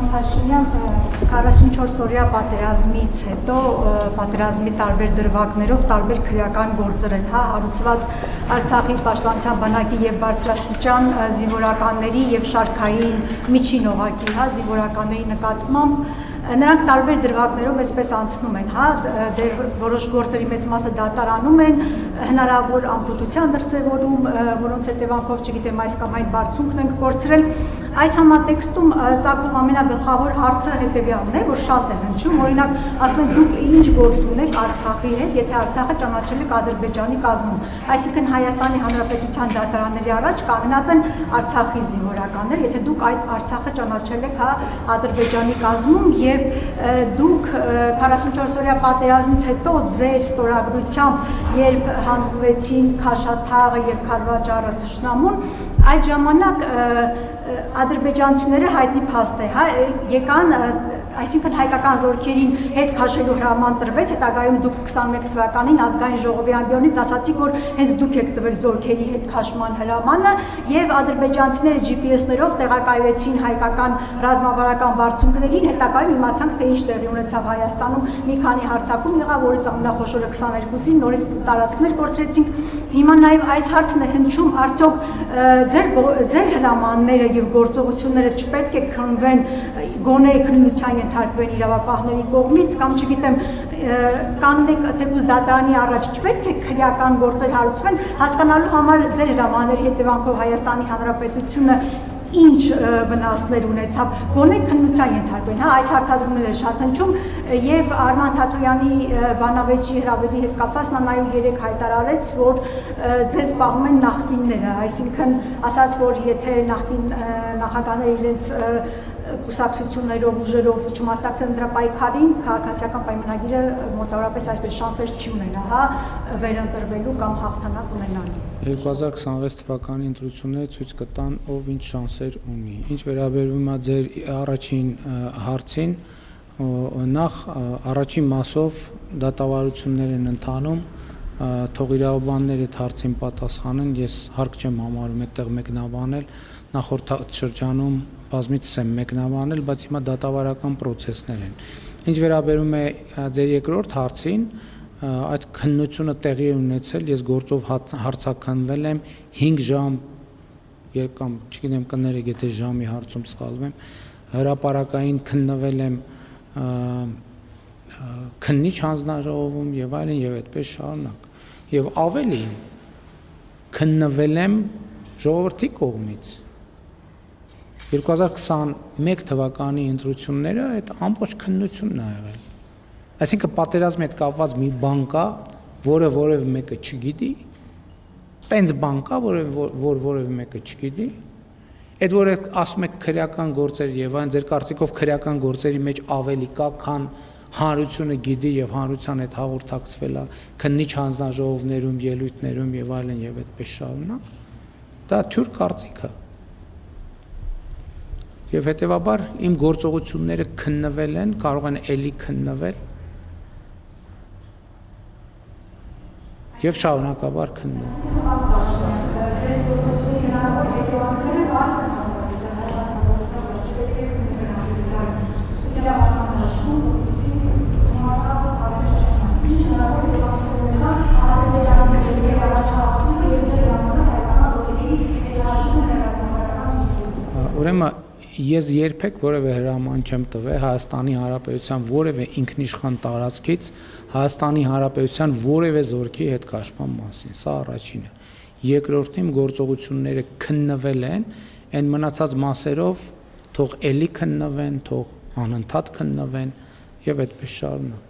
Պարոն Փաշինյան, 44-օրյա պատերազմից հետո պատերազմի տարբեր դրվագներով տարբեր քրեական գործեր են հարուցված Արցախի պաշտպանության բանակի եւ բարձրաստիճան զինվորականների եւ շարքային միջին օղակի զինվորականների նկատմամբ նրանք տարբեր դրվագներով այսպես անցնում են, դեր որոշ գործերի մեծ մասը դատարանում են, հնարավոր ամպուտության դրսևորում, որոնց հետևանքով, չգիտեմ, այս կամ այն բարձունքն ենք կորցրել։ Այս համատեքստում ծագում ամենագլխավոր հարցը հետևյալն է, որ շատ է հնչում, օրինակ, ասում են դուք ինչ գործ ունեք Արցախի հետ, եթե Արցախը ճանաչել եք Ադրբեջանի կազմում, այսինքն Հայաստանի Հանրապետության դատարանների առաջ կանգնած են Արցախի զինվորականներ, եթե դուք այդ Արցախը ճանաչել եք Ադրբեջանի կազմում եւ դուք 44-օրյա պատերազմից հետո ձեր ստորագրությամբ, երբ հանձնվեցին Քաշաթաղը եւ Քարվաճառը թշնամուն, այդ ժամանակ ադրբեջանցիները հայտնի փաստ է, եկան, այսինքն հայկական զորքերին հետ քաշելու հրաման տրվեց, հետագայում դուք 21 թվականին ազգային ժողովի ամբիոնից ասացիք, որ հենց դուք եք տվել զորքերի հետ քաշման հրամանը եւ ադրբեջանցիները GPS-ներով տեղակայվեցին հայկական ռազմավարական բարձունքներին, հետագայում իմացանք, թե ինչ տեղի ունեցավ Հայաստանում, մի քանի հարձակում եղավ, որից ամենախոշորը 22-ին նորից տարածքներ կորցրեցինք։ Հիմա նաեւ այս հարցն է հնչում, արդյոք ձեր հրամանները եւ գործողությունները չպետք է քննվեն, գոնե քննության ենթարկվեն իրավապահների կողմից, կամ չգիտեմ, կանգնեք թեկուզ դատարանի առաջ, չպետք է քրեական գործեր հարուցվեն, հասկանալու համար ձեր հրամանների հետևանքով Հայաստանի Հանրապետությունը ինչ վնասներ ունեցավ, գոնե քննության ենթարկվեն, այս հարցադրումները շատ հնչում եւ Արման Թաթոյանի բանավեճի հրավերի հետ կապված նա նաեւ երեք հայտարարեց, որ ձեզ պահում են նախկինները, այսինքն ասաց, որ եթե նախկին նախագահները իրենց կուսակցություններով, ուժերով չմասնակցեն դրա պայքարին, քաղաքացիական պայմանագիրը մոտավորապես այսպես շանսեր չի ունենա, վերընտրվելու կամ հաղթանակ ունենալու։ 2026 թվականի ընտրությունները ցույց կտան, ով ինչ շանսեր ունի։ Ինչ վերաբերվում է ձեր առաջին հարցին, նախ առաջին մասով դատավարություններ են ընթանում, թող իրավաբանները այդ հարցին պատասխանեն, ես հարկ չեմ համարում այդտեղ մեկնաբանել, նախորդ շրջանում բազմիցս եմ մեկնաբանել, բայց հիմա դատավարական process-ներ են։ Ինչ վերաբերում է ձեր երկրորդ հարցին, այդ քննությունը տեղի է ունեցել, ես գործով հարցաքննվել եմ 5 ժամ, կամ չգիտեմ կներեք, եթե ժամի հարցում սխալվեմ, հրապարակային քննվել եմ քննիչ հանձնաժողովում եւ այլն եւ այդպես շարունակ։ Եվ ավելին քննվել եմ ժողովրդի կողմից։ 2021 թվականի ընտրությունները այդ ամբողջ քննությունն է եղել։ Այսինքն պատերազմի հետ կապված մի բան կա, որը որևէ մեկը չգիտի, տենց բան կա, որ որևէ մեկը չգիտի, այդ որ ասում եք քրեական գործեր եւ այն ձեր կարծիքով քրեական գործերի մեջ ավելի կա, քան հանրությունը գիտի եւ հանրության հետ հաղորդակցվել է քննիչ հանձնաժողովներում, ելույթներում եւ այլն եւ այդպես շարունակ, դա թյուր կարծիք է։ Եվ հետևաբար իմ գործողությունները քննվել են, կարող են էլի քննվել եւ շարունակաբար քննվել։ Ուրեմն ես երբեք որևէ հրաման չեմ տվել Հայաստանի Հանրապետության որևէ ինքնիշխան տարածքից Հայաստանի Հանրապետության որևէ զորքի հետ կաշման մասին, սա առաջինը։ Երկրորդին գործողությունները քննվել են, այն մնացած մասերով թող էլի քննվեն, թող անընդհատ քննվեն եւ այդպես շարունակ։